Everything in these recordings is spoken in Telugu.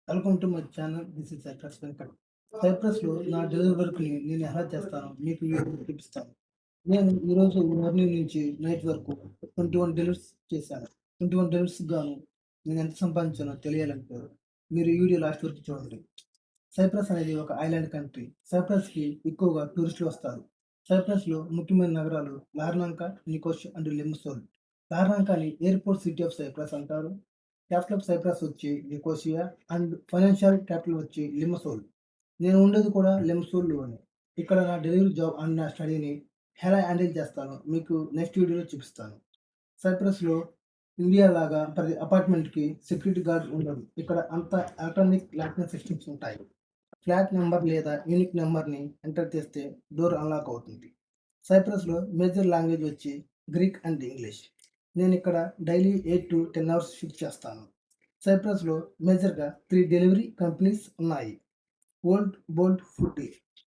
Welcome to my channel. This is Cyprus Venkat. సైప్రస్‌లో నా డెలివరీ వర్క్‌ని నేను ఎలా చేస్తానో మీకు ఈ వీడియోలో చూపిస్తాను. నేను ఈరోజు మార్నింగ్ నుంచి నైట్ వరకు 21 డెలివరీస్ చేశాను. 21 డెలివరీస్‌కి గాను నేను ఎంత సంపాదించానో తెలియాలంటే మీరు ఈ వీడియో లాస్ట్ వరకు చూడండి. సైప్రస్ అనేది ఒక ఐలాండ్ కంట్రీ. సైప్రస్‌కి ఎక్కువగా టూరిస్టులు వస్తారు. సైప్రస్‌లో ముఖ్యమైన నగరాలు లార్నాకా, నికోషియా అండ్ లిమసోల్. లార్నాకాని ఎయిర్‌పోర్ట్ సిటీ ఆఫ్ సైప్రస్ అంటారు. క్యాపిటల్ ఆఫ్ సైప్రస్ వచ్చి నికోసియా అండ్ ఫైనాన్షియల్ క్యాపిటల్ వచ్చి లిమసోల్. నేను ఉండేది కూడా లిమసోల్‌లోనే. ఇక్కడ నా డెలివరీ జాబ్ అండ్ నా స్టడీని ఎలా హ్యాండిల్ చేస్తానో మీకు నెక్స్ట్ వీడియోలో చూపిస్తాను. సైప్రస్‌లో ఇండియా లాగా ప్రతి అపార్ట్మెంట్‌కి సెక్యూరిటీ గార్డ్ ఉండడు. ఇక్కడ అంతా ఎలక్ట్రానిక్ లాకింగ్ సిస్టమ్స్ ఉంటాయి. ఫ్లాట్ నంబర్ లేదా యూనిక్ నంబర్‌ని ఎంటర్ చేస్తే డోర్ అన్లాక్ అవుతుంది. సైప్రస్‌లో మేజర్ లాంగ్వేజ్ వచ్చి గ్రీక్ అండ్ ఇంగ్లీష్. నేనిక్కడ డైలీ 8-10 అవర్స్ షిఫ్ట్ చేస్తాను. సైప్రస్‌లో మేజర్‌గా 3 డెలివరీ కంపెనీస్ ఉన్నాయి. Wolt, Bolt, Foody.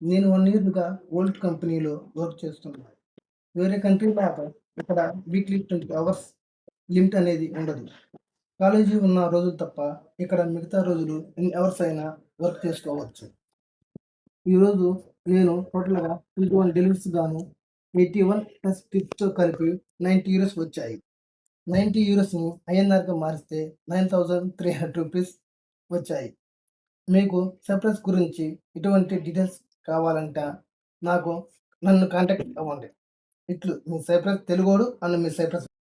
నేను 1 ఇయర్‌గా వోల్ట్ కంపెనీలో వర్క్ చేస్తున్నాను. వేరే కంట్రీ లాగా ఇక్కడ వీక్లీ 20 అవర్స్ లిమిట్ అనేది ఉండదు. కాలేజీ ఉన్న రోజులు తప్ప ఇక్కడ మిగతా రోజులు ఎన్ని అవర్స్ అయినా వర్క్ చేసుకోవచ్చు. ఈరోజు నేను టోటల్‌గా 21 డెలివరీస్ గాను 81 ప్లస్ టిప్స్‌తో కలిపి €90 వచ్చాయి. €90ని ఐఎన్ఆర్‌గా మారిస్తే ₹9,300 వచ్చాయి. మీకు సైప్రస్ గురించి ఎటువంటి డీటెయిల్స్ కావాలంటే నాకు నన్ను కాంటాక్ట్ అవ్వండి. ఇట్లు మీ సైప్రస్ తెలుగోడు అండ్ మీ సైప్రస్